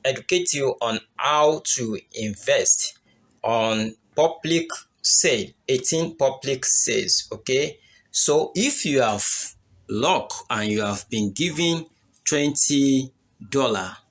educate you on how to invest on public sale, 18 public sales. Okay, so if you have luck and you have been given $20,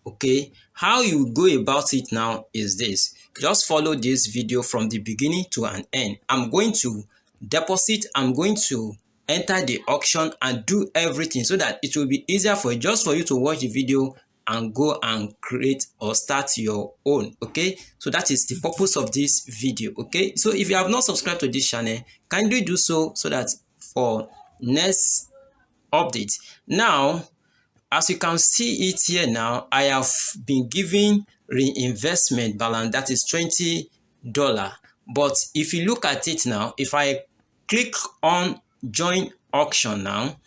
okay, how you go about it now is this. Just follow this video from the beginning to an end. I'm going to deposit, I'm going to enter the auction and do everything so that it will be easier for you, just for you to watch the video and go and create or start your own. Okay, so that is the purpose of this video. Okay, so if you have not subscribed to this channel, kindly do so that for next update. Now, as you can see it here now, I have been given reinvestment balance, that is $20. But if you look at it now, if I click on join auction now,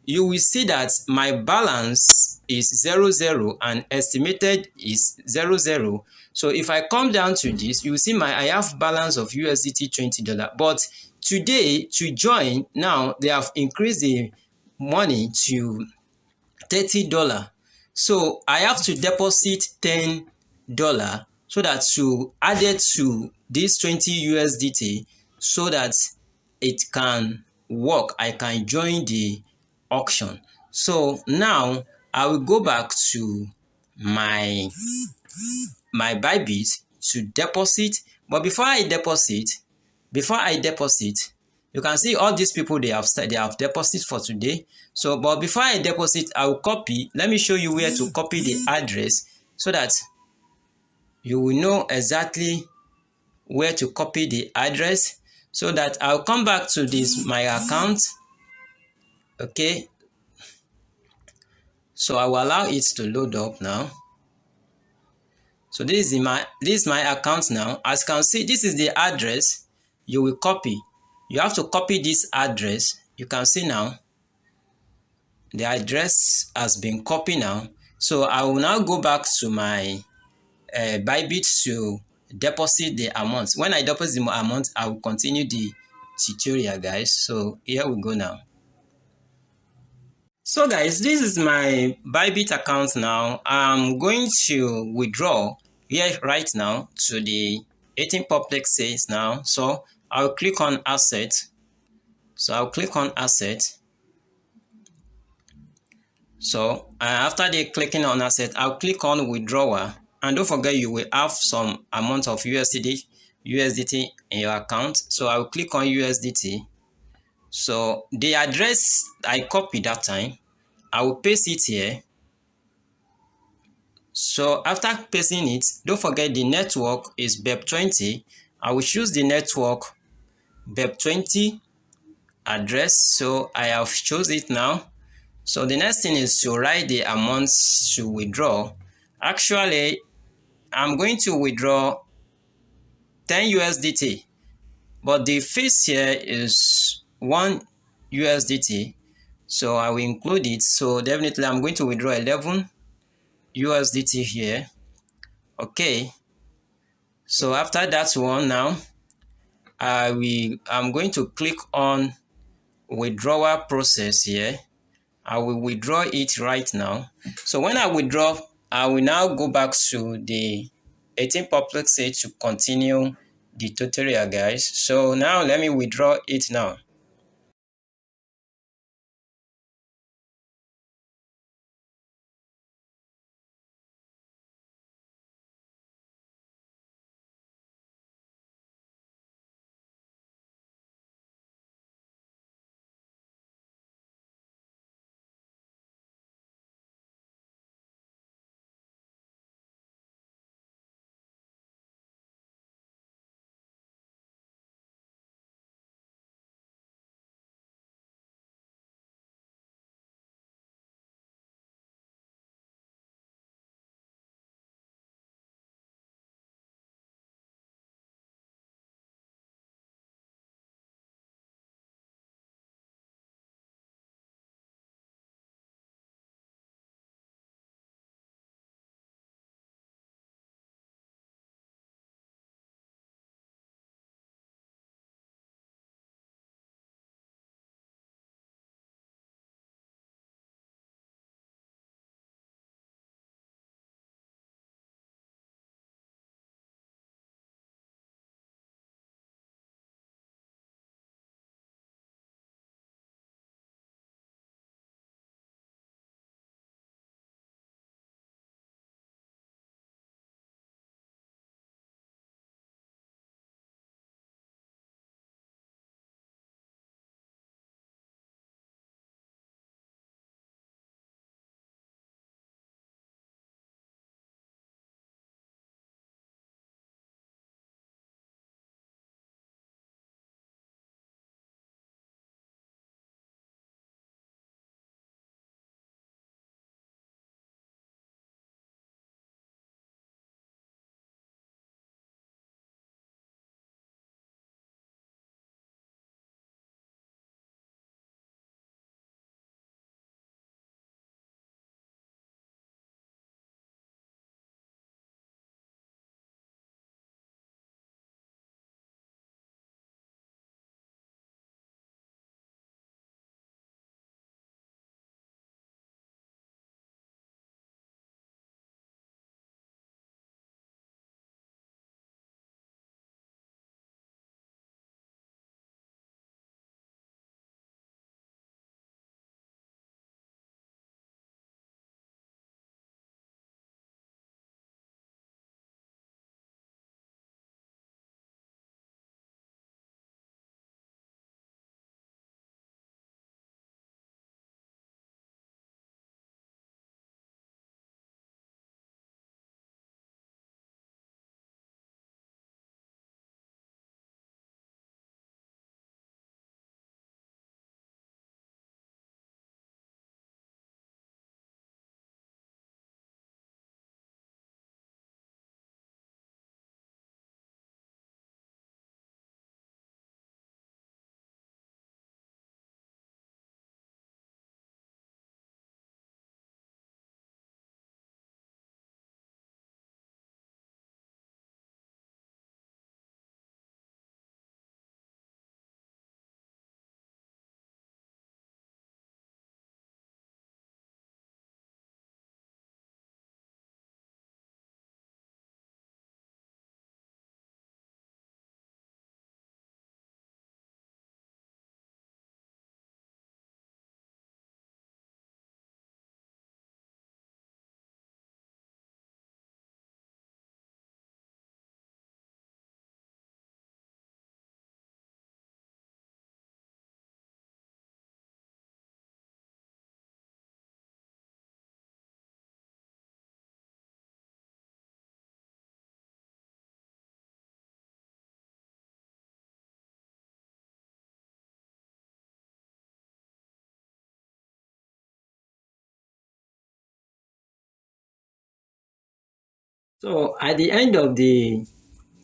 you will see that my balance is 00 and estimated is 00. So if I come down to this, you will see I have balance of USDT $20. But today, to join now, they have increased the money to $30. So I have to deposit $10 so that to add it to this 20 USDT so that it can work. I can join the auction. So now I will go back to my Bybit to deposit. But before I deposit, you can see all these people, they have deposited for today. So, but before I deposit, I will copy. Let me show you where to copy the address so that you will know exactly where to copy the address, so that I'll come back to this my account. Okay, so I will allow it to load up now. So this is my account now. As you can see, this is the address you will copy. You have to copy this address. You can see now the address has been copied now. So I will now go back to my Bybit to deposit the amount. When I deposit the amount, I will continue the tutorial, guys. So here we go now. So guys, this is my Bybit account now. I'm going to withdraw here right now to the 18 public sales now. So I'll click on asset. So after the clicking on asset, I'll click on withdrawal. And don't forget, you will have some amount of USDT in your account. So I'll click on USDT. So the address I copied that time, I will paste it here. So after pasting it, don't forget the network is BEP20. I will choose the network BEP20 address. So I have chosen it now. So the next thing is to write the amounts to withdraw. Actually, I'm going to withdraw 10 USDT, but the fees here is 1 USDT. So I will include it. So definitely I'm going to withdraw 11 USDT here. Okay. So after that one now, I'm going to click on withdrawal process here. I will withdraw it right now. So when I withdraw, I will now go back to the 18 public sale to continue the tutorial, guys. So now let me withdraw it now. So at the end of the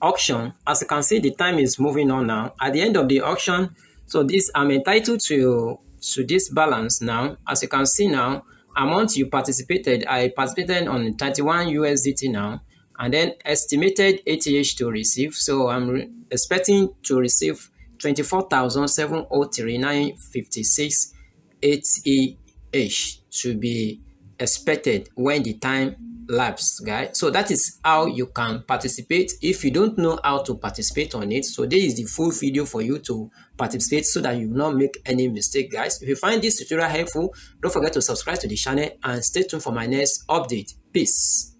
auction, as you can see, the time is moving on now. At the end of the auction, so this I'm entitled to this balance now. As you can see now, amount you participated, I participated on 31 USDT now, and then estimated ATH to receive. So I'm expecting to receive 24,703.956 ATH to be expected when the time lapse, guys. So that is how you can participate. If you don't know how to participate on it, so this is the full video for you to participate so that you will not make any mistake, guys. If you find this tutorial helpful, don't forget to subscribe to the channel and stay tuned for my next update. Peace.